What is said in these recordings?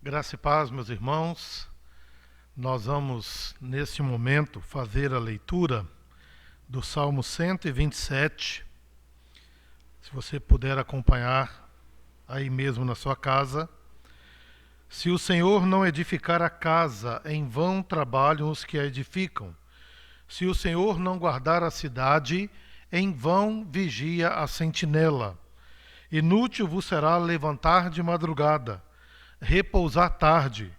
Graça e paz, meus irmãos. Nós vamos, nesse momento, fazer a leitura do Salmo 127. Se você puder acompanhar aí mesmo na sua casa. Se o Senhor não edificar a casa, em vão trabalham os que a edificam. Se o Senhor não guardar a cidade, em vão vigia a sentinela. Inútil vos será levantar de madrugada, repousar tarde,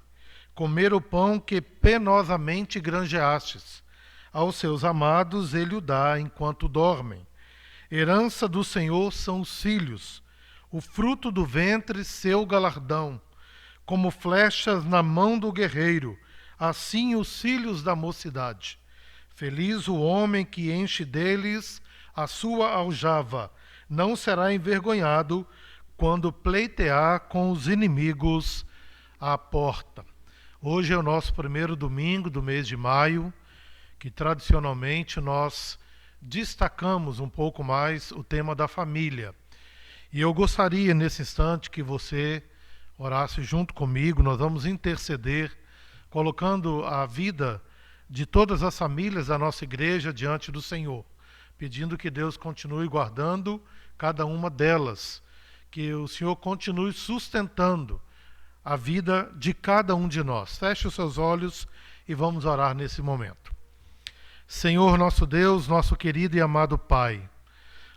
comer o pão que penosamente granjeastes. Aos seus amados ele o dá enquanto dormem. Herança do Senhor são os filhos, o fruto do ventre seu galardão. Como flechas na mão do guerreiro, assim os filhos da mocidade. Feliz o homem que enche deles a sua aljava, não será envergonhado quando pleitear com os inimigos à porta. Hoje é o nosso primeiro domingo do mês de maio, que tradicionalmente nós destacamos um pouco mais o tema da família. E eu gostaria nesse instante que você orasse junto comigo. Nós vamos interceder, colocando a vida de todas as famílias da nossa igreja diante do Senhor, pedindo que Deus continue guardando cada uma delas, que o Senhor continue sustentando a vida de cada um de nós. Feche os seus olhos e vamos orar nesse momento. Senhor nosso Deus, nosso querido e amado Pai,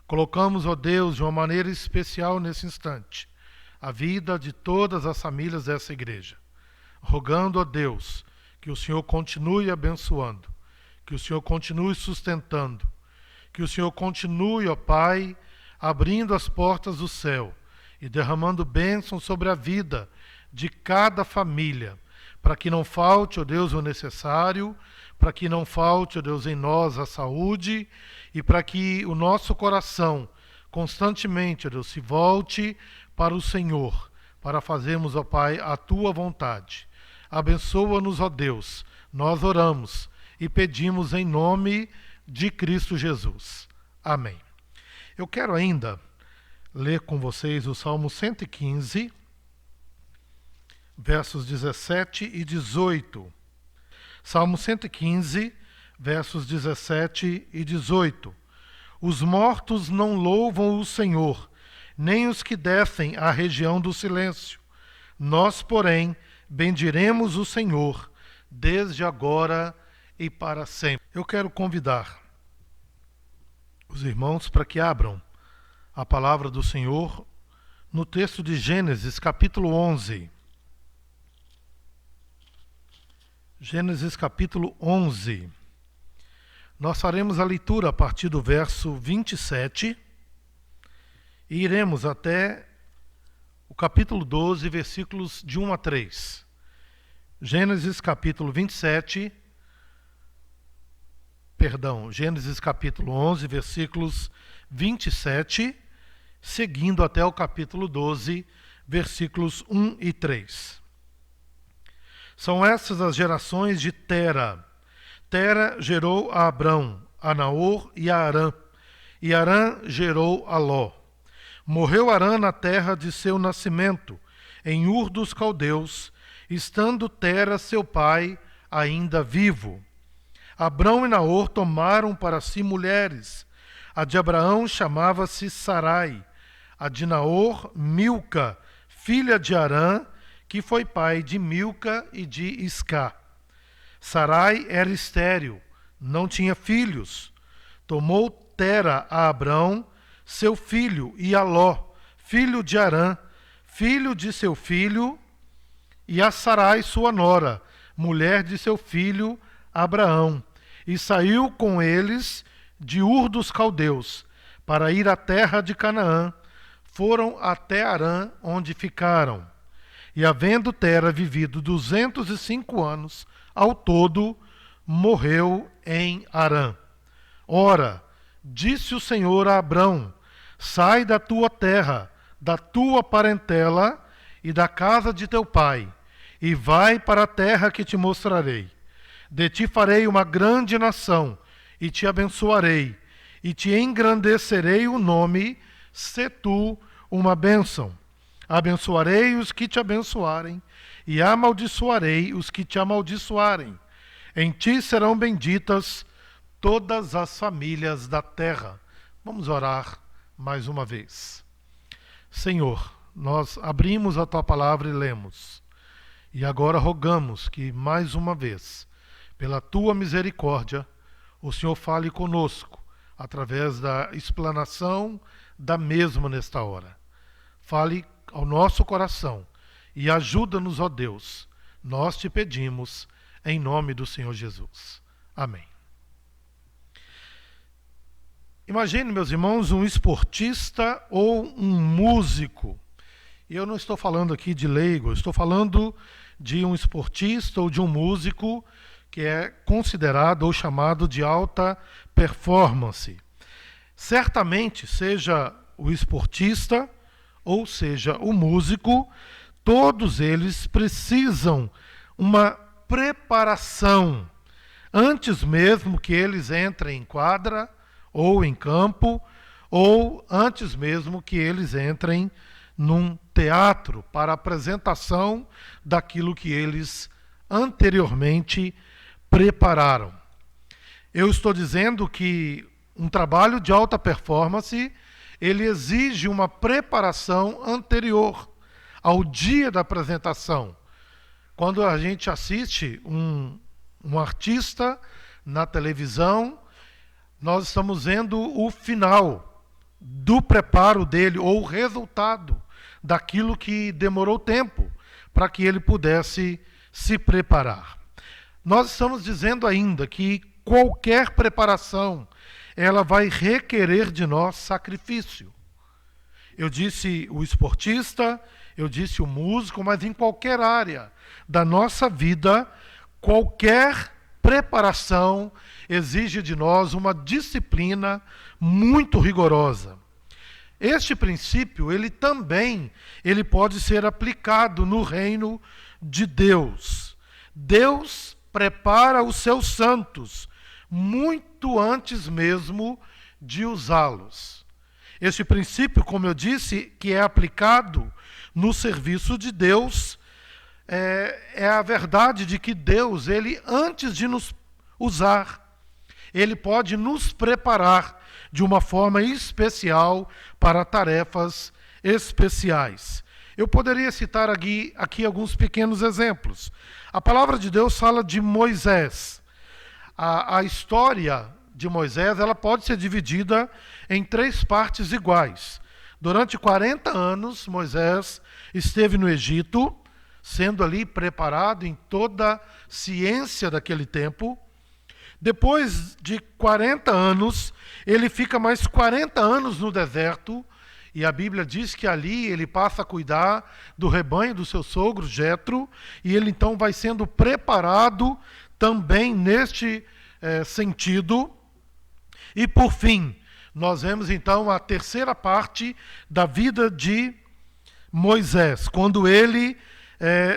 colocamos, ó Deus, de uma maneira especial nesse instante, a vida de todas as famílias dessa igreja, rogando a Deus que o Senhor continue abençoando, que o Senhor continue sustentando, que o Senhor continue, ó Pai, abrindo as portas do céu e derramando bênção sobre a vida de cada família, para que não falte, ó Deus, o necessário, para que não falte, ó Deus, em nós a saúde e para que o nosso coração constantemente, ó Deus, se volte para o Senhor, para fazermos, ó Pai, a Tua vontade. Abençoa-nos, ó Deus, nós oramos e pedimos em nome de Cristo Jesus. Amém. Eu quero ainda ler com vocês o Salmo 115, versos 17 e 18. Salmo 115, versos 17 e 18. Os mortos não louvam o Senhor, nem os que descem à região do silêncio. Nós, porém, bendiremos o Senhor, desde agora e para sempre. Eu quero convidar os irmãos para que abram a palavra do Senhor no texto de Gênesis, capítulo 11. Gênesis, capítulo 11. Nós faremos a leitura a partir do verso 27 e iremos até o capítulo 12, versículos de 1 a 3. Gênesis, capítulo 27, Gênesis capítulo 11, versículos 27, seguindo até o capítulo 12, versículos 1 e 3. São essas as gerações de Tera. Tera gerou a Abrão, a Naor e a Harã. E Harã gerou a Ló. Morreu Harã na terra de seu nascimento, em Ur dos Caldeus, estando Tera, seu pai, ainda vivo. Abrão e Naor tomaram para si mulheres. A de Abraão chamava-se Sarai, a de Naor, Milca, filha de Harã, que foi pai de Milca e de Iscá. Sarai era estéril, não tinha filhos. Tomou Tera a Abrão, seu filho, e a Ló, filho de Harã, filho de seu filho, e a Sarai, sua nora, mulher de seu filho Abraão, e saiu com eles de Ur dos Caldeus, para ir à terra de Canaã. Foram até Harã, onde ficaram. E havendo Tera vivido 205 anos, ao todo, morreu em Harã. Ora, disse o Senhor a Abrão: sai da tua terra, da tua parentela e da casa de teu pai, e vai para a terra que te mostrarei. De ti farei uma grande nação, e te abençoarei, e te engrandecerei o nome, se tu uma bênção. Abençoarei os que te abençoarem, e amaldiçoarei os que te amaldiçoarem. Em ti serão benditas todas as famílias da terra. Vamos orar mais uma vez. Senhor, nós abrimos a tua palavra e lemos. E agora rogamos que, mais uma vez, pela tua misericórdia, o Senhor fale conosco, através da explanação da mesma nesta hora. Fale ao nosso coração e ajuda-nos, ó Deus. Nós te pedimos, em nome do Senhor Jesus. Amém. Imagine, meus irmãos, um esportista ou um músico. E eu não estou falando aqui de leigo, eu estou falando de um esportista ou de um músico que é considerado ou chamado de alta performance. Certamente, seja o esportista ou seja o músico, todos eles precisam uma preparação antes mesmo que eles entrem em quadra ou em campo, ou antes mesmo que eles entrem num teatro para a apresentação daquilo que eles anteriormente prepararam. Eu estou dizendo que um trabalho de alta performance, ele exige uma preparação anterior ao dia da apresentação. Quando a gente assiste um artista na televisão, nós estamos vendo o final do preparo dele, ou o resultado daquilo que demorou tempo para que ele pudesse se preparar. Nós estamos dizendo ainda que qualquer preparação, ela vai requerer de nós sacrifício. Eu disse o esportista, eu disse o músico, mas em qualquer área da nossa vida, qualquer preparação exige de nós uma disciplina muito rigorosa. Este princípio, ele pode ser aplicado no reino de Deus. Deus prepara os seus santos muito antes mesmo de usá-los. Este princípio, como eu disse, que é aplicado no serviço de Deus, é a verdade de que Deus, ele antes de nos usar, ele pode nos preparar de uma forma especial para tarefas especiais. Eu poderia citar aqui alguns pequenos exemplos. A palavra de Deus fala de Moisés. A história de Moisés, ela pode ser dividida em 3 partes iguais. Durante 40 anos, Moisés esteve no Egito, sendo ali preparado em toda a ciência daquele tempo. Depois de 40 anos, ele fica mais 40 anos no deserto, e a Bíblia diz que ali ele passa a cuidar do rebanho do seu sogro, Jetro, e ele então vai sendo preparado também neste sentido. E por fim, nós vemos então a terceira parte da vida de Moisés, quando ele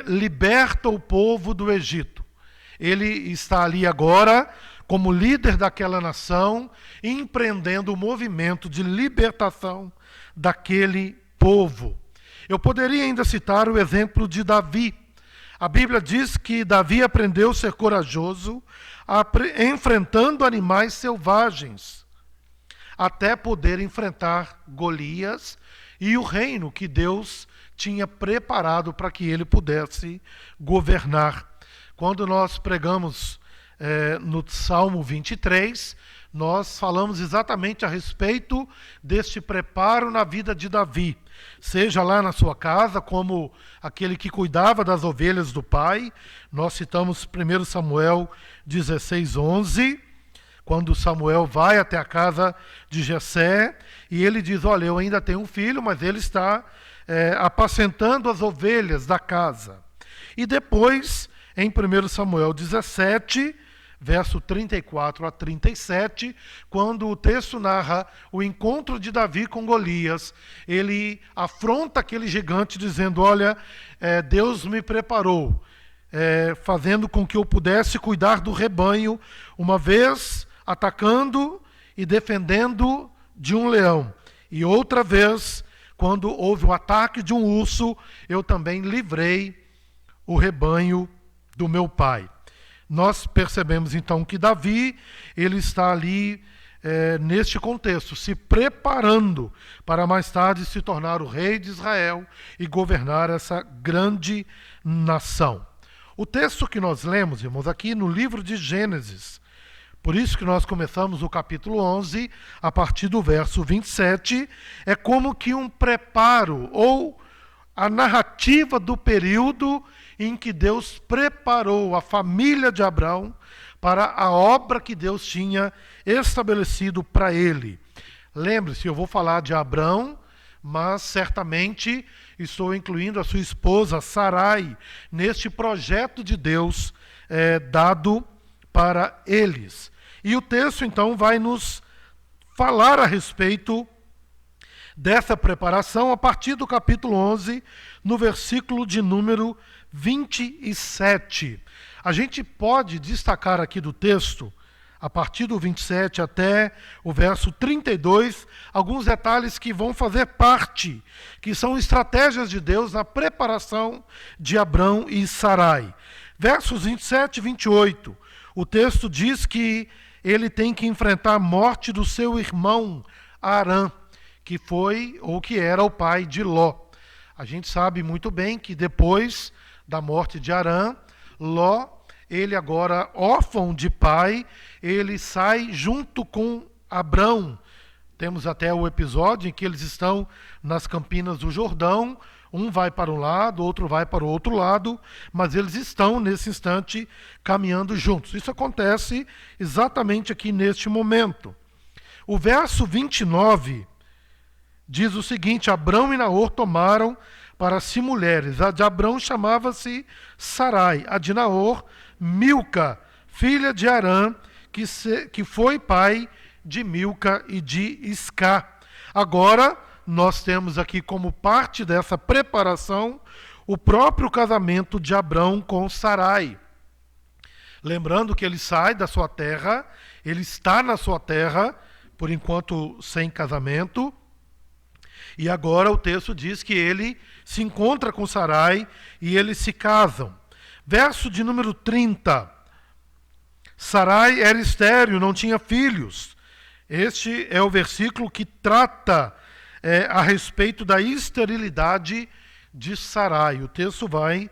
liberta o povo do Egito. Ele está ali agora como líder daquela nação, empreendendo o movimento de libertação daquele povo. Eu poderia ainda citar o exemplo de Davi. A Bíblia diz que Davi aprendeu a ser corajoso, enfrentando animais selvagens, até poder enfrentar Golias e o reino que Deus tinha preparado para que ele pudesse governar. Quando nós pregamos no Salmo 23, nós falamos exatamente a respeito deste preparo na vida de Davi, seja lá na sua casa, como aquele que cuidava das ovelhas do pai. Nós citamos 1 Samuel 16:11, quando Samuel vai até a casa de Jessé, e ele diz, olha, eu ainda tenho um filho, mas ele está apacentando as ovelhas da casa. E depois, em 1 Samuel 17, verso 34 a 37, quando o texto narra o encontro de Davi com Golias, ele afronta aquele gigante dizendo, olha, Deus me preparou, fazendo com que eu pudesse cuidar do rebanho, uma vez atacando e defendendo de um leão, e outra vez quando houve o ataque de um urso, eu também livrei o rebanho do meu pai. Nós percebemos então que Davi, ele está ali neste contexto, se preparando para mais tarde se tornar o rei de Israel e governar essa grande nação. O texto que nós lemos, irmãos, aqui no livro de Gênesis, por isso que nós começamos o capítulo 11, a partir do verso 27, é como que um preparo ou a narrativa do período em que Deus preparou a família de Abrão para a obra que Deus tinha estabelecido para ele. Lembre-se, eu vou falar de Abrão, mas certamente estou incluindo a sua esposa Sarai neste projeto de Deus dado para eles. E o texto então vai nos falar a respeito dessa preparação a partir do capítulo 11, no versículo de número 27. A gente pode destacar aqui do texto, a partir do 27 até o verso 32, alguns detalhes que vão fazer parte, que são estratégias de Deus na preparação de Abrão e Sarai. Versos 27 e 28, o texto diz que ele tem que enfrentar a morte do seu irmão Arã, que foi ou que era o pai de Ló. A gente sabe muito bem que depois da morte de Arã, Ló, ele agora órfão de pai, ele sai junto com Abrão. Temos até o episódio em que eles estão nas campinas do Jordão, um vai para um lado, outro vai para o outro lado, mas eles estão nesse instante caminhando juntos. Isso acontece exatamente aqui neste momento. O verso 29 diz o seguinte: Abrão e Naor tomaram para si mulheres. A de Abrão chamava-se Sarai, a de Naor, Milca, filha de Arã, que foi pai de Milca e de Iscá. Agora, nós temos aqui como parte dessa preparação o próprio casamento de Abrão com Sarai. Lembrando que ele sai da sua terra, ele está na sua terra, por enquanto sem casamento, e agora o texto diz que ele se encontra com Sarai e eles se casam. Verso de número 30. Sarai era estéril, não tinha filhos. Este é o versículo que trata a respeito da esterilidade de Sarai. O texto vai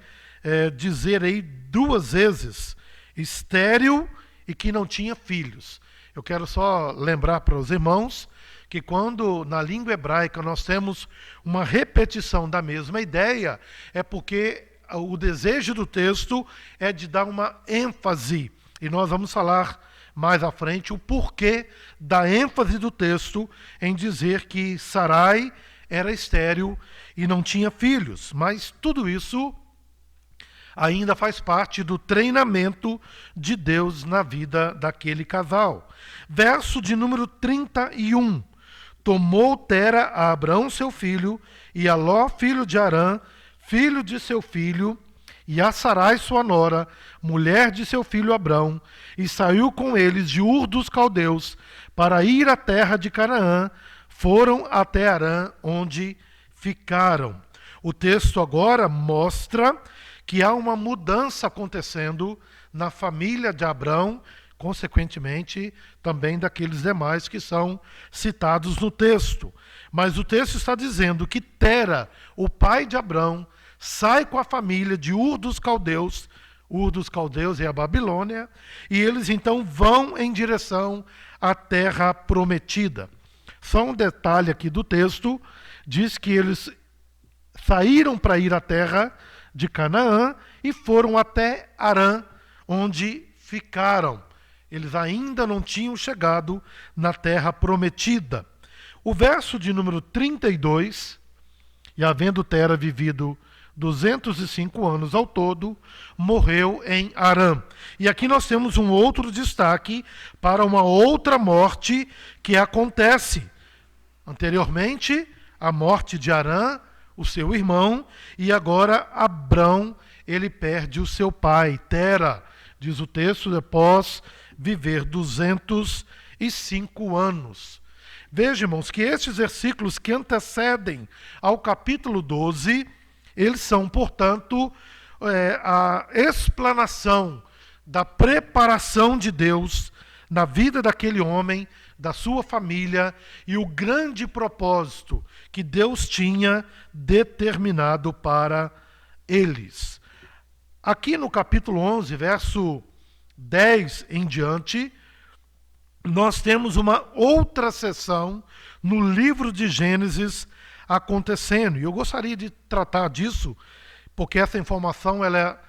dizer aí duas vezes, estéril e que não tinha filhos. Eu quero só lembrar para os irmãos que quando na língua hebraica nós temos uma repetição da mesma ideia, é porque o desejo do texto é de dar uma ênfase. E nós vamos falar mais à frente o porquê da ênfase do texto em dizer que Sarai era estéril e não tinha filhos. Mas tudo isso ainda faz parte do treinamento de Deus na vida daquele casal. Verso de número 31. Tomou Tera a Abrão seu filho, e a Ló, filho de Arã, filho de seu filho, e a Sarai sua nora, mulher de seu filho Abrão, e saiu com eles de Ur dos Caldeus, para ir à terra de Canaã, foram até Arã, onde ficaram. O texto agora mostra que há uma mudança acontecendo na família de Abrão, consequentemente também daqueles demais que são citados no texto. Mas o texto está dizendo que Tera, o pai de Abrão, sai com a família de Ur dos Caldeus é a Babilônia, e eles então vão em direção à terra prometida. Só um detalhe aqui do texto, diz que eles saíram para ir à terra de Canaã e foram até Arã, onde ficaram. Eles ainda não tinham chegado na terra prometida. O verso de número 32, e havendo Tera vivido 205 anos ao todo, morreu em Arã. E aqui nós temos um outro destaque para uma outra morte que acontece. Anteriormente, a morte de Arã, o seu irmão, e agora Abrão, ele perde o seu pai, Tera, diz o texto, após viver 205 anos. Veja, irmãos, que estes versículos que antecedem ao capítulo 12, eles são, portanto, a explanação da preparação de Deus na vida daquele homem, da sua família, e o grande propósito que Deus tinha determinado para eles. Aqui no capítulo 11, verso 10 em diante, nós temos uma outra seção no livro de Gênesis acontecendo. E eu gostaria de tratar disso, porque essa informação ela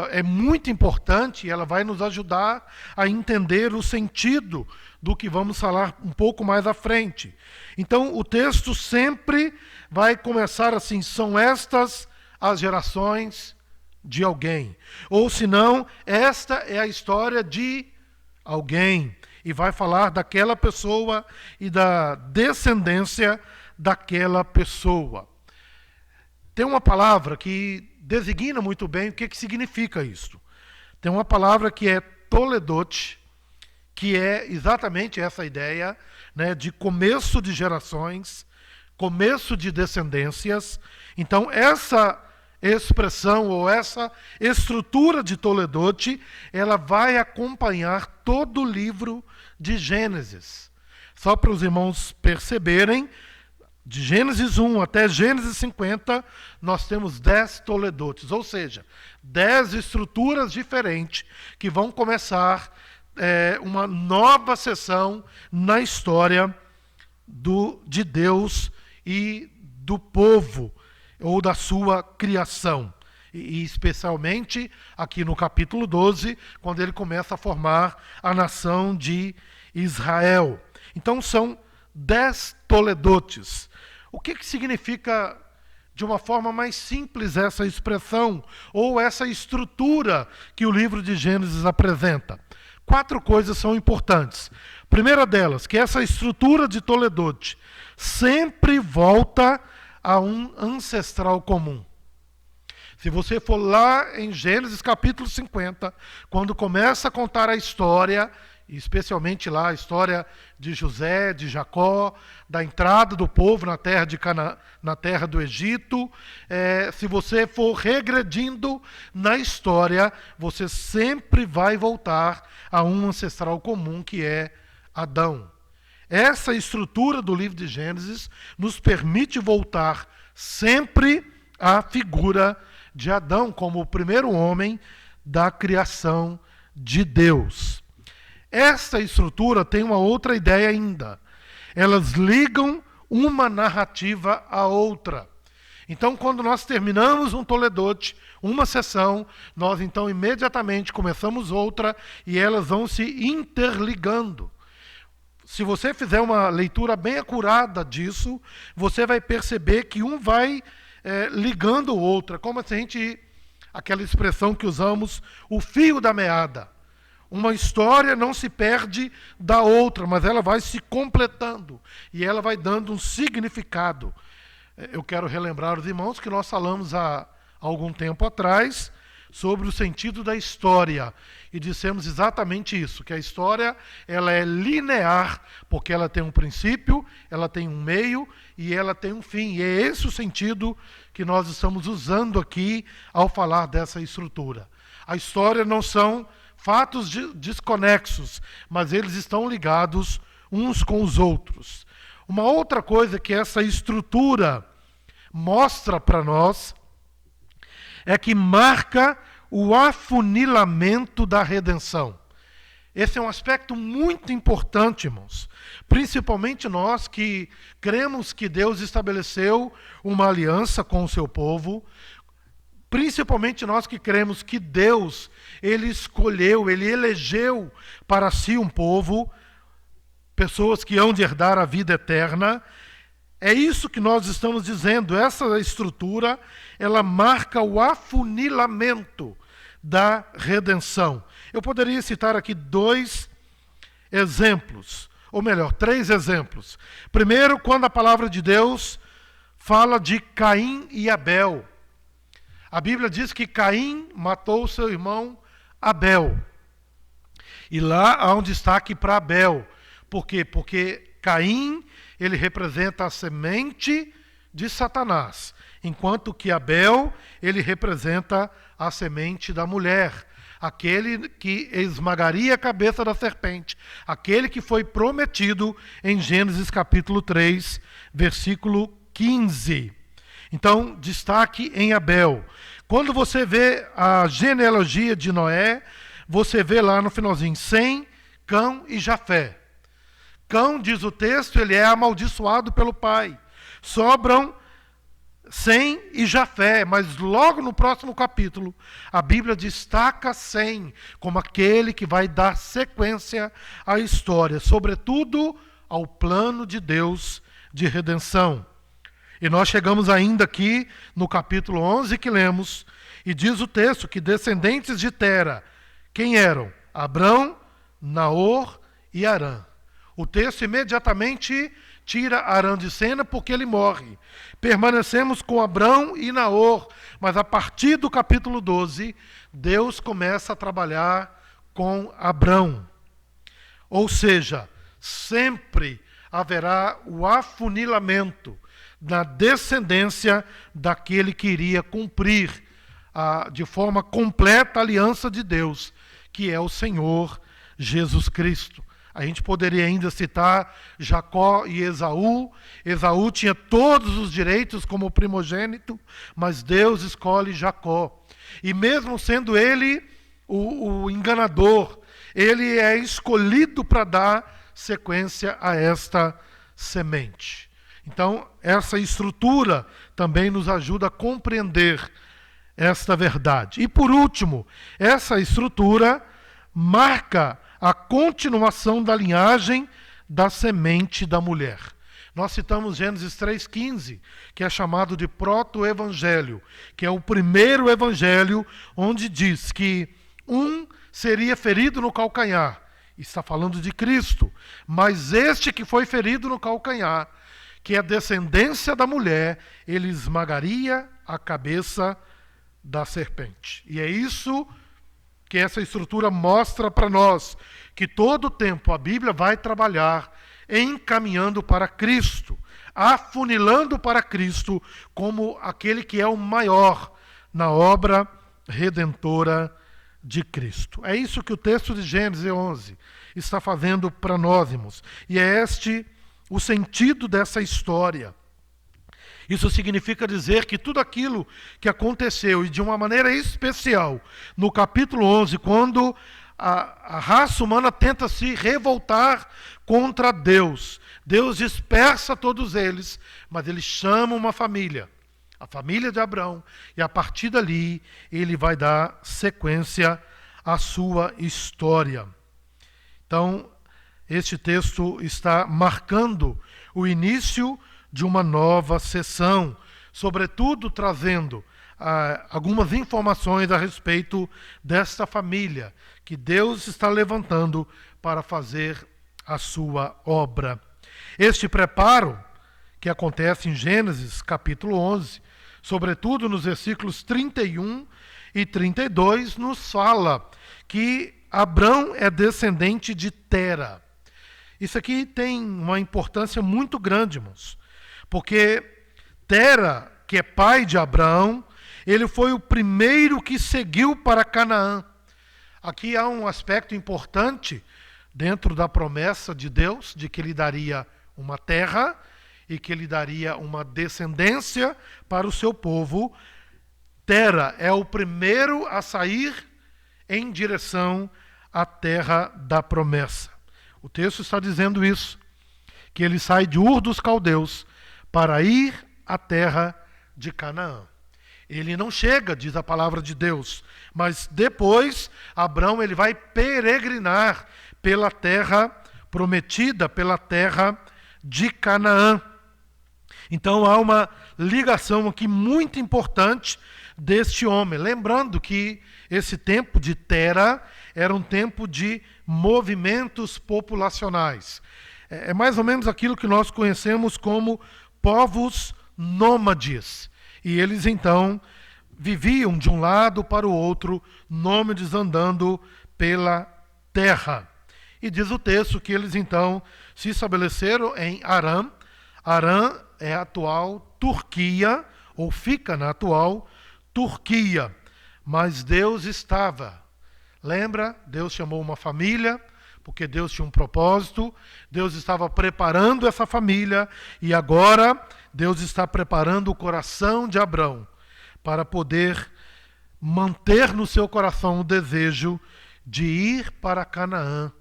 é muito importante e ela vai nos ajudar a entender o sentido do que vamos falar um pouco mais à frente. Então, o texto sempre vai começar assim: são estas as gerações de alguém. Ou senão, esta é a história de alguém. E vai falar daquela pessoa e da descendência daquela pessoa. Tem uma palavra que designa muito bem o que significa isso. Tem uma palavra que é toledot, que é exatamente essa ideia, né, de começo de gerações, começo de descendências. Então, essa expressão ou essa estrutura de toledot, ela vai acompanhar todo o livro de Gênesis. Só para os irmãos perceberem, de Gênesis 1 até Gênesis 50, nós temos 10 toledotes, ou seja, 10 estruturas diferentes que vão começar uma nova seção na história de Deus e do povo, ou da sua criação. E especialmente aqui no capítulo 12, quando ele começa a formar a nação de Israel. Então são 10 toledotes. O que significa, de uma forma mais simples, essa expressão ou essa estrutura que o livro de Gênesis apresenta? 4 coisas são importantes. Primeira delas, que essa estrutura de toledote sempre volta a um ancestral comum. Se você for lá em Gênesis capítulo 50, quando começa a contar a história, especialmente lá a história de José, de Jacó, da entrada do povo na terra de Canaã, na terra do Egito, se você for regredindo na história, você sempre vai voltar a um ancestral comum, que é Adão. Essa estrutura do livro de Gênesis nos permite voltar sempre à figura de Adão como o primeiro homem da criação de Deus. Essa estrutura tem uma outra ideia ainda. Elas ligam uma narrativa à outra. Então, quando nós terminamos um toledote, uma sessão, nós então imediatamente começamos outra e elas vão se interligando. Se você fizer uma leitura bem acurada disso, você vai perceber que um vai ligando o outro. Como se aquela expressão que usamos, o fio da meada. Uma história não se perde da outra, mas ela vai se completando e ela vai dando um significado. Eu quero relembrar os irmãos que nós falamos há algum tempo atrás sobre o sentido da história e dissemos exatamente isso, que a história ela é linear, porque ela tem um princípio, ela tem um meio e ela tem um fim. E é esse o sentido que nós estamos usando aqui ao falar dessa estrutura. A história não são fatos desconexos, mas eles estão ligados uns com os outros. Uma outra coisa que essa estrutura mostra para nós é que marca o afunilamento da redenção. Esse é um aspecto muito importante, irmãos. Principalmente nós que cremos que Deus estabeleceu uma aliança com o seu povo, principalmente nós que cremos que Deus, Ele escolheu, Ele elegeu para si um povo, pessoas que hão de herdar a vida eterna. É isso que nós estamos dizendo. Essa estrutura, ela marca o afunilamento da redenção. Eu poderia citar aqui 2 exemplos, ou melhor, 3 exemplos. Primeiro, quando a palavra de Deus fala de Caim e Abel. A Bíblia diz que Caim matou seu irmão Abel. E lá há um destaque para Abel. Por quê? Porque Caim, ele representa a semente de Satanás, enquanto que Abel, ele representa a semente da mulher, aquele que esmagaria a cabeça da serpente, aquele que foi prometido em Gênesis capítulo 3, versículo 15. Então, destaque em Abel. Quando você vê a genealogia de Noé, você vê lá no finalzinho Sem, Cão e Jafé. Cão, diz o texto, ele é amaldiçoado pelo pai. Sobram Sem e Jafé, mas logo no próximo capítulo, a Bíblia destaca Sem como aquele que vai dar sequência à história, sobretudo ao plano de Deus de redenção. E nós chegamos ainda aqui no capítulo 11 que lemos, e diz o texto que descendentes de Tera, quem eram? Abrão, Naor e Harã. O texto imediatamente tira Harã de cena porque ele morre. Permanecemos com Abrão e Naor, mas a partir do capítulo 12, Deus começa a trabalhar com Abrão. Ou seja, sempre haverá o afunilamento na descendência daquele que iria cumprir de forma completa a aliança de Deus, que é o Senhor Jesus Cristo. A gente poderia ainda citar Jacó e Esaú. Esaú tinha todos os direitos como primogênito, mas Deus escolhe Jacó. E mesmo sendo ele o enganador, ele é escolhido para dar sequência a esta semente. Então, essa estrutura também nos ajuda a compreender esta verdade. E por último, essa estrutura marca a continuação da linhagem da semente da mulher. Nós citamos Gênesis 3,15, que é chamado de proto-evangelho, que é o primeiro evangelho onde diz que um seria ferido no calcanhar. Está falando de Cristo. Mas este que foi ferido no calcanhar, que é a descendência da mulher, ele esmagaria a cabeça da serpente. E é isso que essa estrutura mostra para nós, que todo o tempo a Bíblia vai trabalhar encaminhando para Cristo, afunilando para Cristo como aquele que é o maior na obra redentora de Cristo. É isso que o texto de Gênesis 11 está fazendo para nós, irmãos. E é este o sentido dessa história. Isso significa dizer que tudo aquilo que aconteceu, e de uma maneira especial, no capítulo 11, quando a raça humana tenta se revoltar contra Deus, Deus dispersa todos eles, mas ele chama uma família, a família de Abrão, e a partir dali ele vai dar sequência à sua história. Então, este texto está marcando o início de uma nova sessão, sobretudo trazendo algumas informações a respeito desta família que Deus está levantando para fazer a sua obra. Este preparo, que acontece em Gênesis capítulo 11, sobretudo nos versículos 31 e 32, nos fala que Abrão é descendente de Tera. Isso aqui tem uma importância muito grande, irmãos, porque Tera, que é pai de Abraão, ele foi o primeiro que seguiu para Canaã. Aqui há um aspecto importante dentro da promessa de Deus, de que ele daria uma terra e que ele daria uma descendência para o seu povo. Tera é o primeiro a sair em direção à terra da promessa. O texto está dizendo isso, que ele sai de Ur dos Caldeus para ir à terra de Canaã. Ele não chega, diz a palavra de Deus, mas depois Abrão ele vai peregrinar pela terra prometida, pela terra de Canaã. Então há uma ligação aqui muito importante deste homem. Lembrando que esse tempo de Tera era um tempo de movimentos populacionais. É mais ou menos aquilo que nós conhecemos como povos nômades. E eles então viviam de um lado para o outro, nômades andando pela terra. E diz o texto que eles então se estabeleceram em Harã. Harã é a atual Turquia, ou fica na atual Turquia. Mas Deus estava. Lembra? Deus chamou uma família, porque Deus tinha um propósito. Deus estava preparando essa família e agora Deus está preparando o coração de Abrão para poder manter no seu coração o desejo de ir para Canaã,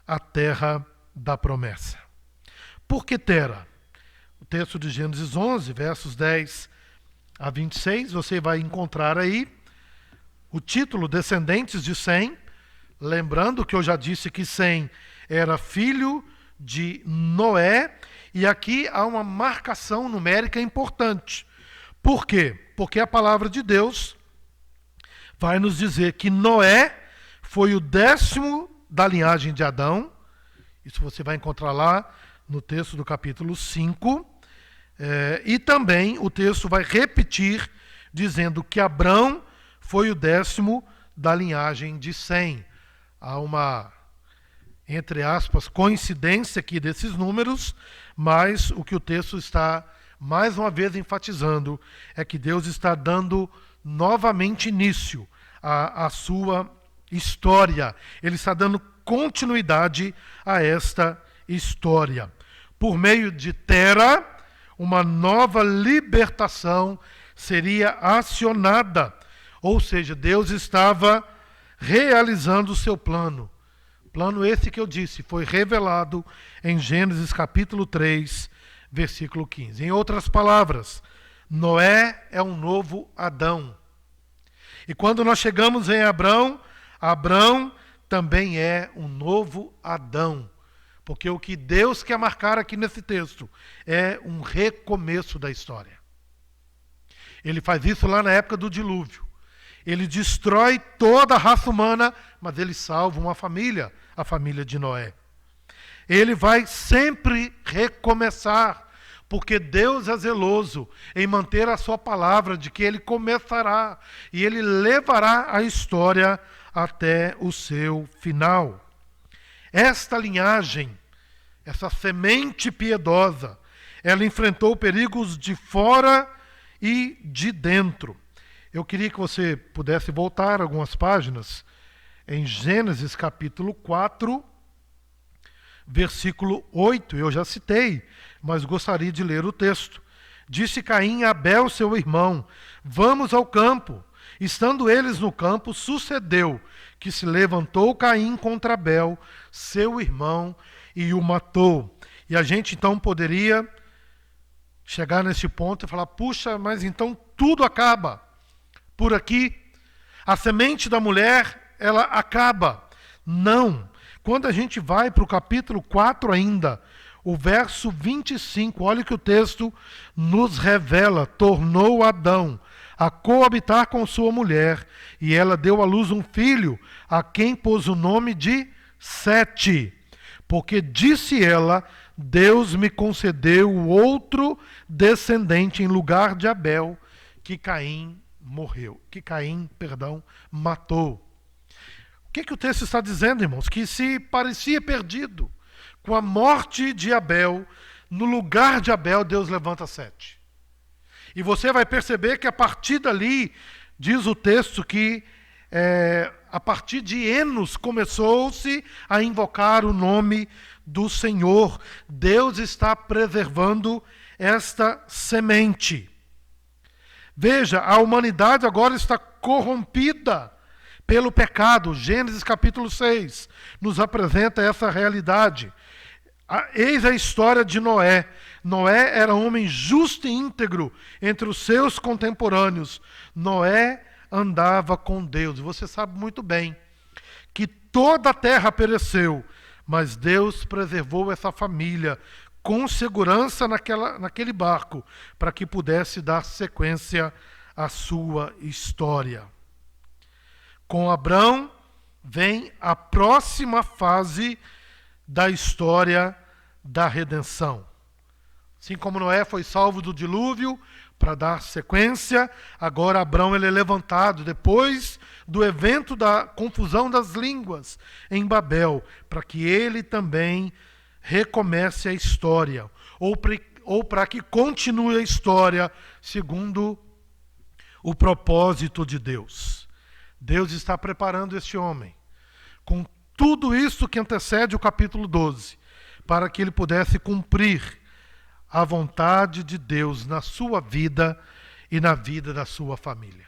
a terra da promessa. Por que Tera? O texto de Gênesis 11, versos 10 a 26, você vai encontrar aí o título Descendentes de Sem, lembrando que eu já disse que Sem era filho de Noé, e aqui há uma marcação numérica importante. Por quê? Porque a palavra de Deus vai nos dizer que Noé foi o 10º da linhagem de Adão. Isso você vai encontrar lá no texto do capítulo 5. E também o texto vai repetir, dizendo que Abrão foi o 10º da linhagem de Sem. Há uma, entre aspas, coincidência aqui desses números, mas o que o texto está mais uma vez enfatizando é que Deus está dando novamente início à sua história. Ele está dando continuidade a esta história. Por meio de Tera, uma nova libertação seria acionada. Ou seja, Deus estava realizando o seu plano. Plano esse que eu disse, foi revelado em Gênesis capítulo 3, versículo 15. Em outras palavras, Noé é um novo Adão. E quando nós chegamos em Abrão, Abrão também é um novo Adão. Porque o que Deus quer marcar aqui nesse texto é um recomeço da história. Ele faz isso lá na época do dilúvio. Ele destrói toda a raça humana, mas ele salva uma família, a família de Noé. Ele vai sempre recomeçar, porque Deus é zeloso em manter a sua palavra de que ele começará e ele levará a história até o seu final. Esta linhagem, essa semente piedosa, ela enfrentou perigos de fora e de dentro. Eu queria que você pudesse voltar algumas páginas em Gênesis capítulo 4, versículo 8. Eu já citei, mas gostaria de ler o texto. Disse Caim a Abel, seu irmão: vamos ao campo. Estando eles no campo, sucedeu que se levantou Caim contra Abel, seu irmão, e o matou. E a gente então poderia chegar nesse ponto e falar: puxa, mas então tudo acaba por aqui? A semente da mulher, ela acaba. Não. Quando a gente vai para o capítulo 4 ainda, o verso 25, olha o que o texto nos revela. Tornou Adão a coabitar com sua mulher, e ela deu à luz um filho, a quem pôs o nome de Sete, porque disse ela: Deus me concedeu outro descendente em lugar de Abel, que Caim matou. O que o texto está dizendo, irmãos? Que se parecia perdido com a morte de Abel, no lugar de Abel, Deus levanta Sete. E você vai perceber que a partir dali, diz o texto que a partir de Enos começou-se a invocar o nome do Senhor. Deus está preservando esta semente. Veja, a humanidade agora está corrompida pelo pecado. Gênesis capítulo 6 nos apresenta essa realidade. Eis a história de Noé. Noé era um homem justo e íntegro entre os seus contemporâneos. Noé andava com Deus. Você sabe muito bem que toda a terra pereceu, mas Deus preservou essa família com segurança naquele barco, para que pudesse dar sequência à sua história. Com Abrão vem a próxima fase da história da redenção. Assim como Noé foi salvo do dilúvio, para dar sequência, agora Abrão ele é levantado depois do evento da confusão das línguas em Babel, para que ele também recomece a história, ou ou para que continue a história segundo o propósito de Deus. Deus está preparando este homem com tudo isso que antecede o capítulo 12, para que ele pudesse cumprir a vontade de Deus na sua vida e na vida da sua família.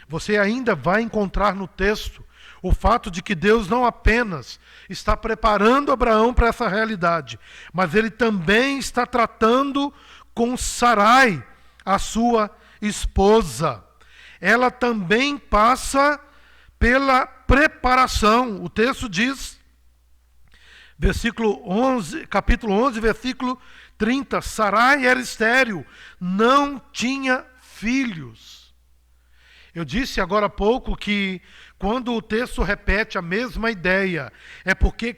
Você ainda vai encontrar no texto o fato de que Deus não apenas está preparando Abraão para essa realidade, mas ele também está tratando com Sarai, a sua esposa. Ela também passa pela preparação. O texto diz, capítulo 11, versículo 30, Sarai era estéril, não tinha filhos. Eu disse agora há pouco que quando o texto repete a mesma ideia, é porque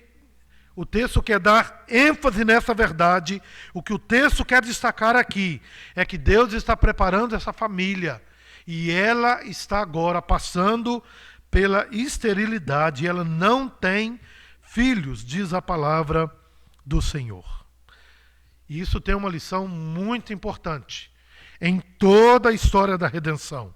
o texto quer dar ênfase nessa verdade. O que o texto quer destacar aqui é que Deus está preparando essa família e ela está agora passando pela esterilidade. Ela não tem filhos, diz a palavra do Senhor. E isso tem uma lição muito importante em toda a história da redenção.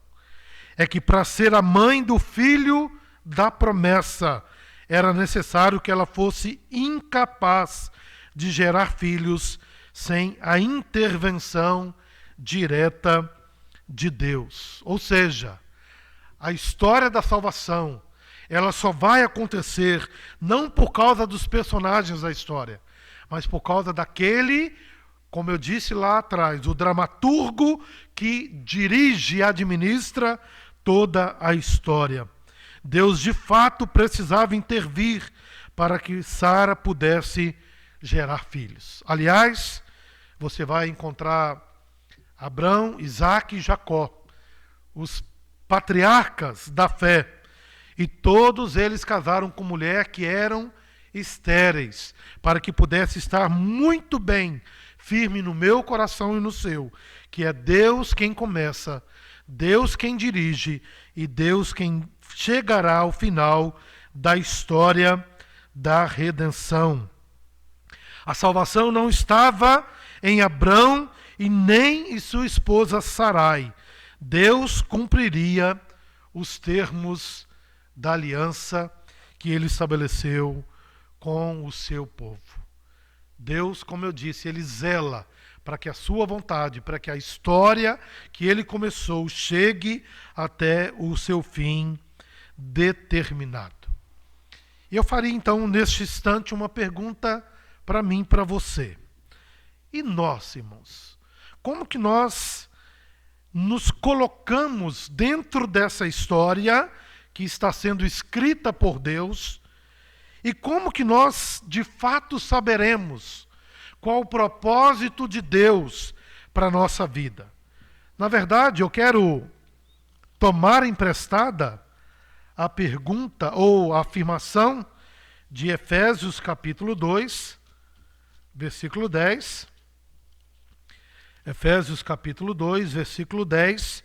É que para ser a mãe do filho da promessa, era necessário que ela fosse incapaz de gerar filhos sem a intervenção direta de Deus. Ou seja, a história da salvação, ela só vai acontecer não por causa dos personagens da história, mas por causa daquele, como eu disse lá atrás, o dramaturgo que dirige e administra toda a história. Deus de fato precisava intervir para que Sara pudesse gerar filhos. Aliás, você vai encontrar Abraão, Isaque e Jacó, os patriarcas da fé, e todos eles casaram com mulher que eram estéreis, para que pudesse estar muito bem firme no meu coração e no seu, que é Deus quem começa, Deus quem dirige e Deus quem chegará ao final da história da redenção. A salvação não estava em Abrão e nem em sua esposa Sarai. Deus cumpriria os termos da aliança que ele estabeleceu com o seu povo. Deus, como eu disse, ele zela para que a sua vontade, para que a história que ele começou chegue até o seu fim determinado. E eu faria então, neste instante, uma pergunta para mim, para você. E nós, irmãos, como que nós nos colocamos dentro dessa história que está sendo escrita por Deus, e como que nós, de fato, saberemos qual o propósito de Deus para a nossa vida? Na verdade, eu quero tomar emprestada a pergunta ou a afirmação de Efésios capítulo 2, versículo 10. Efésios capítulo 2, versículo 10,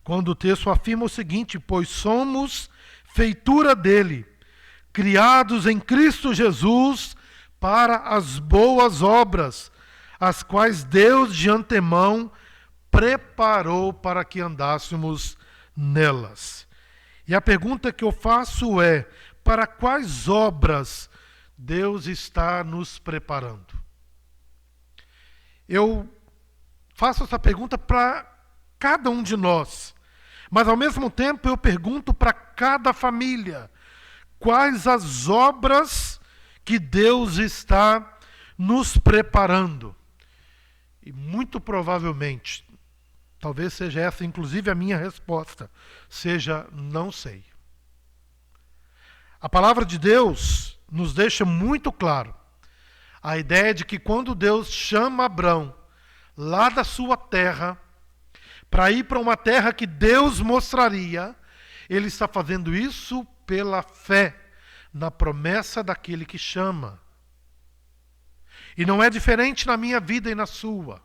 quando o texto afirma o seguinte: pois somos feitura dele, criados em Cristo Jesus para as boas obras, as quais Deus de antemão preparou para que andássemos nelas. E a pergunta que eu faço é: para quais obras Deus está nos preparando? Eu faço essa pergunta para cada um de nós, mas ao mesmo tempo eu pergunto para cada família: quais as obras que Deus está nos preparando? E muito provavelmente, talvez seja essa inclusive a minha resposta, seja não sei. A palavra de Deus nos deixa muito claro a ideia de que quando Deus chama Abrão lá da sua terra para ir para uma terra que Deus mostraria, ele está fazendo isso pela fé na promessa daquele que chama. E não é diferente na minha vida e na sua.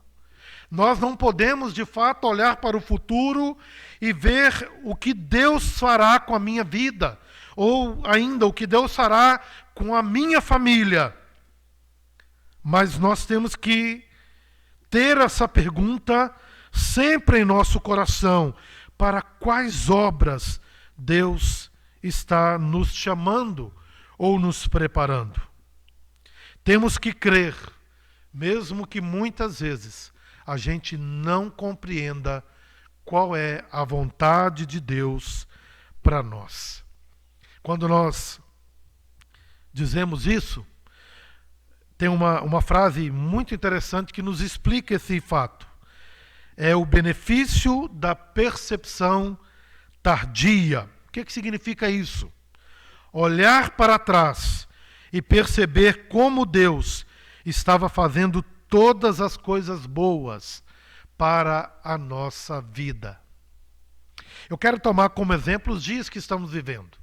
Nós não podemos, de fato, olhar para o futuro e ver o que Deus fará com a minha vida, ou ainda o que Deus fará com a minha família. Mas nós temos que ter essa pergunta sempre em nosso coração: para quais obras Deus está nos chamando ou nos preparando? Temos que crer, mesmo que muitas vezes a gente não compreenda qual é a vontade de Deus para nós. Quando nós dizemos isso, tem uma frase muito interessante que nos explica esse fato. É o benefício da percepção tardia. O que significa isso? Olhar para trás e perceber como Deus estava fazendo todas as coisas boas para a nossa vida. Eu quero tomar como exemplo os dias que estamos vivendo.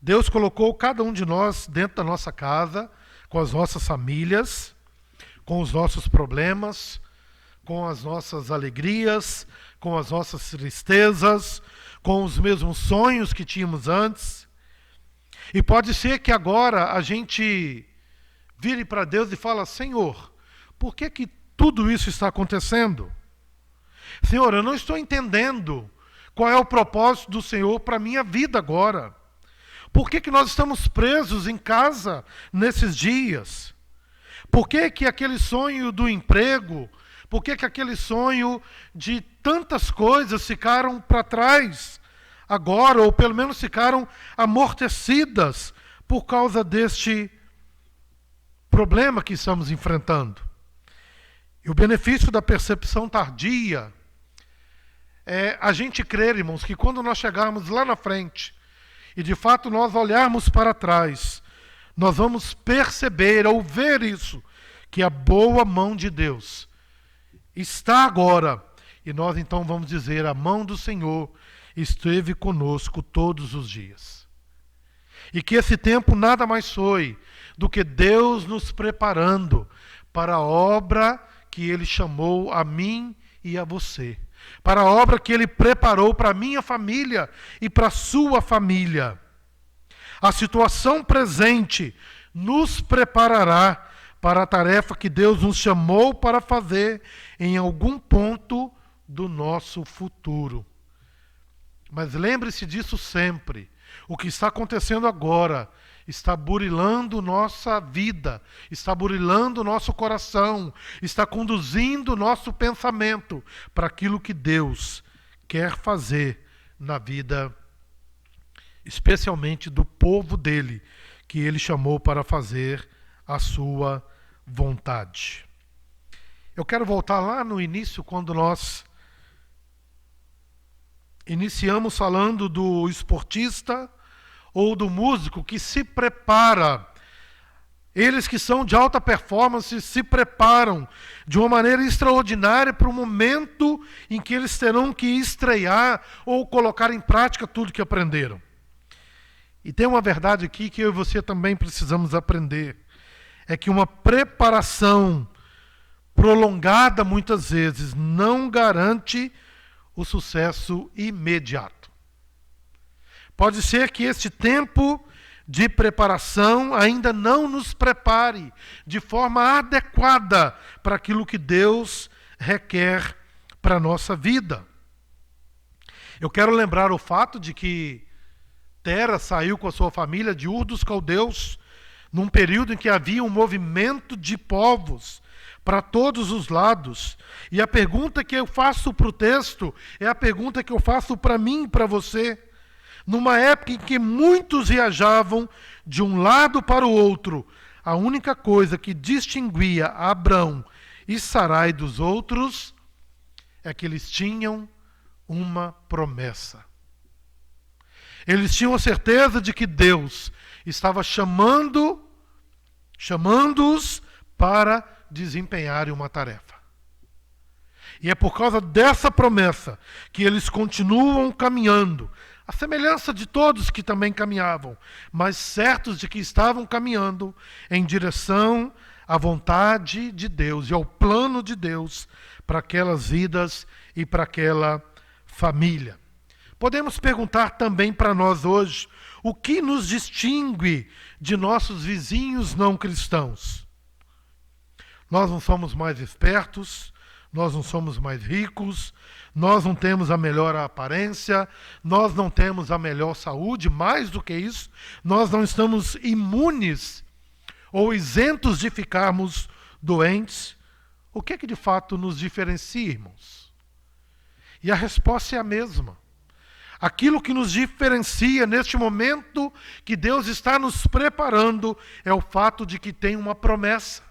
Deus colocou cada um de nós dentro da nossa casa, com as nossas famílias, com os nossos problemas, com as nossas alegrias, com as nossas tristezas, com os mesmos sonhos que tínhamos antes. E pode ser que agora a gente vire para Deus e fala: Senhor, por que tudo isso está acontecendo? Senhor, eu não estou entendendo qual é o propósito do Senhor para a minha vida agora. Por que nós estamos presos em casa nesses dias? Por que aquele sonho do emprego, por que aquele sonho de tantas coisas ficaram para trás agora, ou pelo menos ficaram amortecidas por causa deste problema que estamos enfrentando? E o benefício da percepção tardia é a gente crer, irmãos, que quando nós chegarmos lá na frente e de fato nós olharmos para trás, nós vamos perceber ou ver isso, que a boa mão de Deus está agora. E nós então vamos dizer: a mão do Senhor esteve conosco todos os dias. E que esse tempo nada mais foi do que Deus nos preparando para a obra que Ele chamou a mim e a você. Para a obra que Ele preparou para a minha família e para a sua família. A situação presente nos preparará para a tarefa que Deus nos chamou para fazer em algum ponto do nosso futuro. Mas lembre-se disso sempre. O que está acontecendo agora está burilando nossa vida, está burilando nosso coração, está conduzindo nosso pensamento para aquilo que Deus quer fazer na vida, especialmente do povo dele, que ele chamou para fazer a sua vontade. Eu quero voltar lá no início, quando nós iniciamos falando do esportista ou do músico que se prepara. Eles que são de alta performance se preparam de uma maneira extraordinária para o momento em que eles terão que estrear ou colocar em prática tudo que aprenderam. E tem uma verdade aqui que eu e você também precisamos aprender. É que uma preparação prolongada, muitas vezes, não garante o sucesso imediato. Pode ser que este tempo de preparação ainda não nos prepare de forma adequada para aquilo que Deus requer para a nossa vida. Eu quero lembrar o fato de que Tera saiu com a sua família de Ur dos Caldeus num período em que havia um movimento de povos para todos os lados. E a pergunta que eu faço para o texto é a pergunta que eu faço para mim e para você. Numa época em que muitos viajavam de um lado para o outro, a única coisa que distinguia Abrão e Sarai dos outros é que eles tinham uma promessa. Eles tinham a certeza de que Deus estava chamando-os para desempenharem uma tarefa. E é por causa dessa promessa que eles continuam caminhando, a semelhança de todos que também caminhavam, mas certos de que estavam caminhando em direção à vontade de Deus e ao plano de Deus para aquelas vidas e para aquela família. Podemos perguntar também para nós hoje: o que nos distingue de nossos vizinhos não cristãos? Nós não somos mais espertos, nós não somos mais ricos, nós não temos a melhor aparência, nós não temos a melhor saúde, mais do que isso, nós não estamos imunes ou isentos de ficarmos doentes. O que é que de fato nos diferencia, irmãos? E a resposta é a mesma. Aquilo que nos diferencia neste momento que Deus está nos preparando é o fato de que tem uma promessa.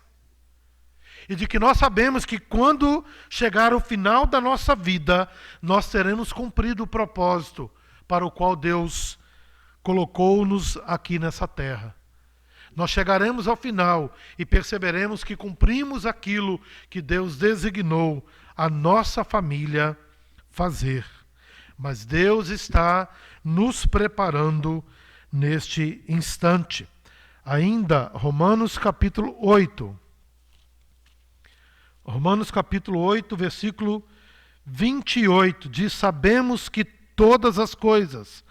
E de que nós sabemos que quando chegar o final da nossa vida, nós teremos cumprido o propósito para o qual Deus colocou-nos aqui nessa terra. Nós chegaremos ao final e perceberemos que cumprimos aquilo que Deus designou a nossa família fazer. Mas Deus está nos preparando neste instante. Ainda, Romanos capítulo 8. Romanos capítulo 8, versículo 28, diz: sabemos que todas as coisas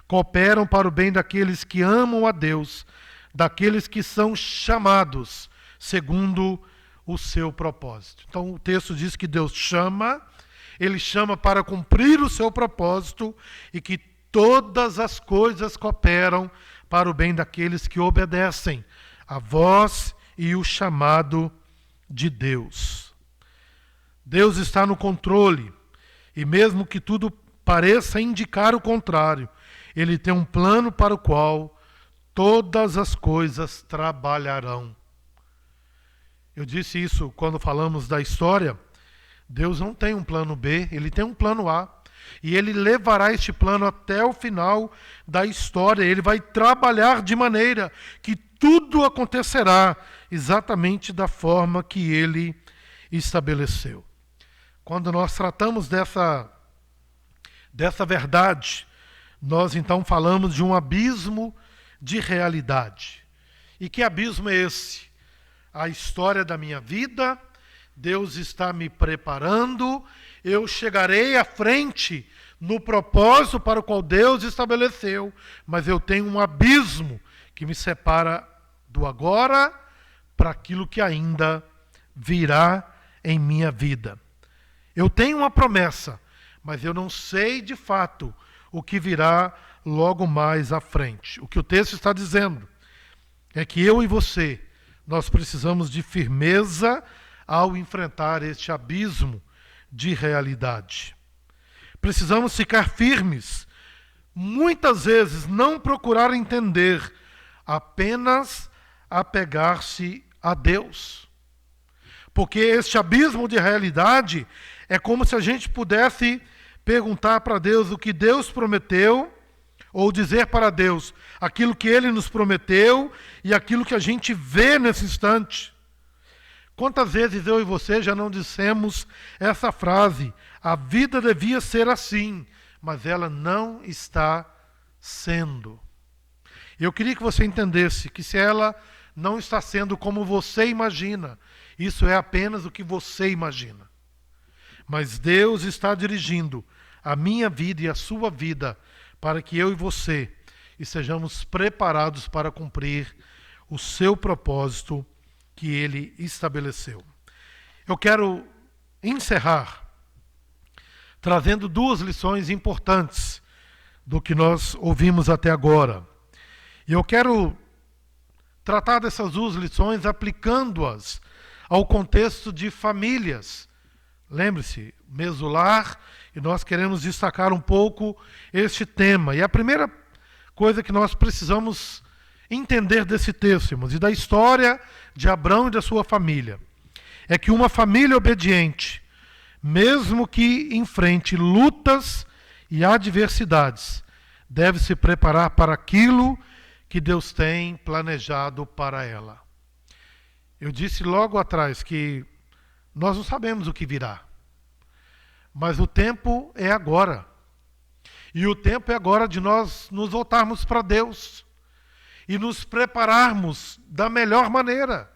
cooperam para o bem daqueles que amam a Deus, daqueles que são chamados segundo o seu propósito. Então o texto diz que Deus chama, Ele chama para cumprir o seu propósito e que todas as coisas cooperam para o bem daqueles que obedecem a voz e o chamado de Deus. Deus está no controle, e mesmo que tudo pareça indicar o contrário, Ele tem um plano para o qual todas as coisas trabalharão. Eu disse isso quando falamos da história. Deus não tem um plano B, Ele tem um plano A. E Ele levará este plano até o final da história. Ele vai trabalhar de maneira que tudo acontecerá exatamente da forma que Ele estabeleceu. Quando nós tratamos dessa verdade, nós então falamos de um abismo de realidade. E que abismo é esse? A história da minha vida, Deus está me preparando, eu chegarei à frente no propósito para o qual Deus estabeleceu, mas eu tenho um abismo que me separa do agora para aquilo que ainda virá em minha vida. Eu tenho uma promessa, mas eu não sei de fato o que virá logo mais à frente. O que o texto está dizendo é que eu e você, nós precisamos de firmeza ao enfrentar este abismo de realidade. Precisamos ficar firmes, muitas vezes não procurar entender, apenas apegar-se a Deus. Porque este abismo de realidade é como se a gente pudesse perguntar para Deus o que Deus prometeu, ou dizer para Deus aquilo que Ele nos prometeu e aquilo que a gente vê nesse instante. Quantas vezes eu e você já não dissemos essa frase: a vida devia ser assim, mas ela não está sendo. Eu queria que você entendesse que se ela não está sendo como você imagina, isso é apenas o que você imagina. Mas Deus está dirigindo a minha vida e a sua vida para que eu e você estejamos preparados para cumprir o seu propósito que Ele estabeleceu. Eu quero encerrar trazendo duas lições importantes do que nós ouvimos até agora. E eu quero tratar dessas duas lições aplicando-as ao contexto de famílias. Lembre-se, mês do lar, e nós queremos destacar um pouco este tema. E a primeira coisa que nós precisamos entender desse texto, irmãos, e da história de Abrão e da sua família, é que uma família obediente, mesmo que enfrente lutas e adversidades, deve se preparar para aquilo que Deus tem planejado para ela. Eu disse logo atrás que nós não sabemos o que virá, mas o tempo é agora. E o tempo é agora de nós nos voltarmos para Deus e nos prepararmos da melhor maneira,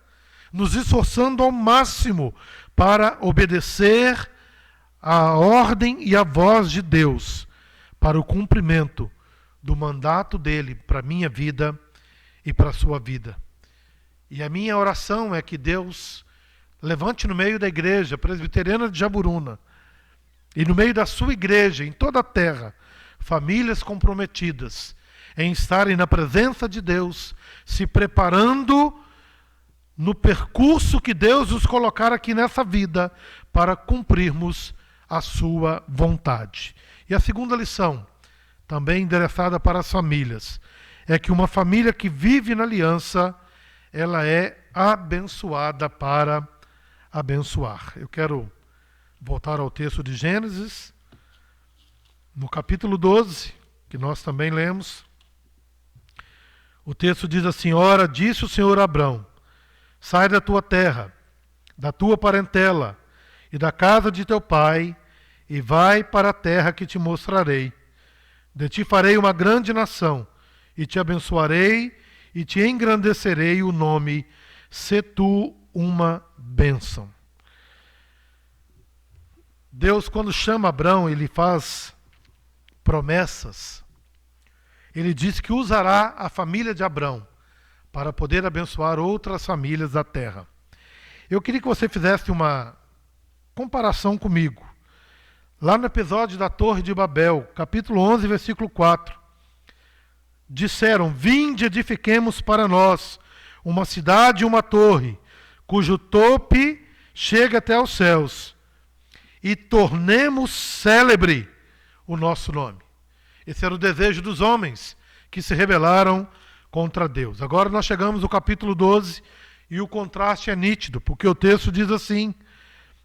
nos esforçando ao máximo para obedecer a ordem e a voz de Deus para o cumprimento do mandato dele para a minha vida e para a sua vida. E a minha oração é que Deus levante no meio da igreja presbiteriana de Jaburuna e no meio da sua igreja, em toda a terra, famílias comprometidas em estarem na presença de Deus, se preparando no percurso que Deus os colocar aqui nessa vida para cumprirmos a sua vontade. E a segunda lição, também endereçada para as famílias, é que uma família que vive na aliança, ela é abençoada para abençoar. Eu quero voltar ao texto de Gênesis, no capítulo 12, que nós também lemos. O texto diz assim: ora, disse o Senhor a Abrão, sai da tua terra, da tua parentela e da casa de teu pai, e vai para a terra que te mostrarei. De ti farei uma grande nação, e te abençoarei, e te engrandecerei o nome, se tu uma bênção. Deus, quando chama Abrão, ele faz promessas. Ele diz que usará a família de Abrão para poder abençoar outras famílias da terra. Eu queria que você fizesse uma comparação comigo. Lá no episódio da Torre de Babel, capítulo 11, versículo 4, disseram: vinde, edifiquemos para nós uma cidade e uma torre, cujo tope chega até os céus, e tornemos célebre o nosso nome. Esse era o desejo dos homens que se rebelaram contra Deus. Agora nós chegamos ao capítulo 12 e o contraste é nítido, porque o texto diz assim: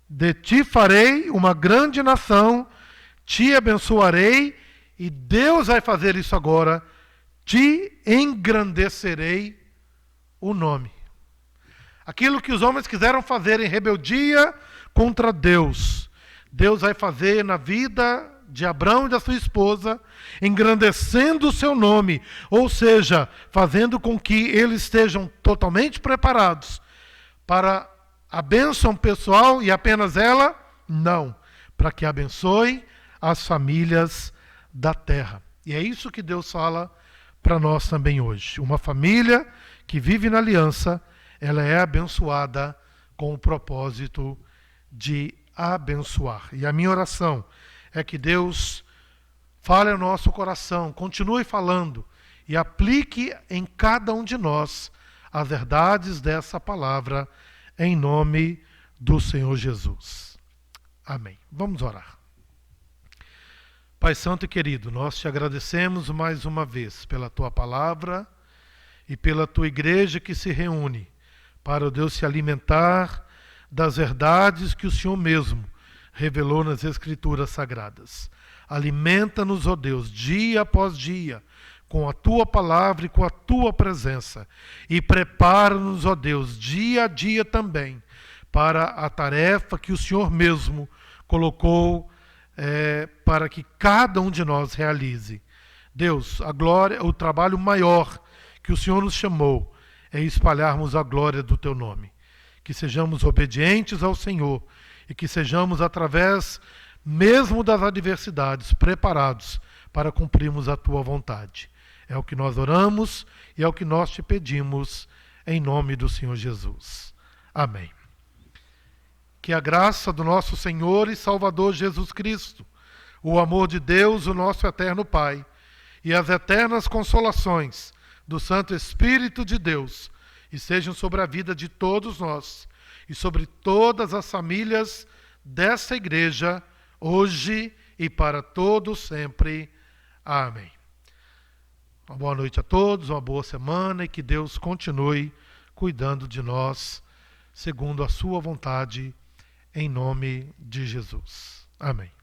de ti farei uma grande nação, te abençoarei, e Deus vai fazer isso agora, te engrandecerei o nome. Aquilo que os homens quiseram fazer em rebeldia contra Deus, Deus vai fazer na vida de Abrão e da sua esposa, engrandecendo o seu nome, ou seja, fazendo com que eles estejam totalmente preparados para a bênção pessoal, e apenas ela? Não, para que abençoe as famílias da terra. E é isso que Deus fala para nós também hoje. Uma família que vive na aliança, ela é abençoada com o propósito de abençoar. E a minha oração é que Deus fale ao nosso coração, continue falando e aplique em cada um de nós as verdades dessa palavra, em nome do Senhor Jesus. Amém. Vamos orar. Pai Santo e querido, nós te agradecemos mais uma vez pela tua palavra e pela tua igreja que se reúne para, Deus, se alimentar das verdades que o Senhor mesmo revelou nas Escrituras Sagradas. Alimenta-nos, ó Deus, dia após dia, com a tua palavra e com a tua presença. E prepara-nos, ó Deus, dia a dia também, para a tarefa que o Senhor mesmo colocou para que cada um de nós realize. Deus, a glória, o trabalho maior que o Senhor nos chamou é espalharmos a glória do teu nome. Que sejamos obedientes ao Senhor e que sejamos, através mesmo das adversidades, preparados para cumprirmos a tua vontade. É o que nós oramos e é o que nós te pedimos, em nome do Senhor Jesus. Amém. Que a graça do nosso Senhor e Salvador Jesus Cristo, o amor de Deus, o nosso eterno Pai, e as eternas consolações do Santo Espírito de Deus estejam sobre a vida de todos nós e sobre todas as famílias dessa igreja, hoje e para todos sempre. Amém. Uma boa noite a todos, uma boa semana, e que Deus continue cuidando de nós, segundo a sua vontade, em nome de Jesus. Amém.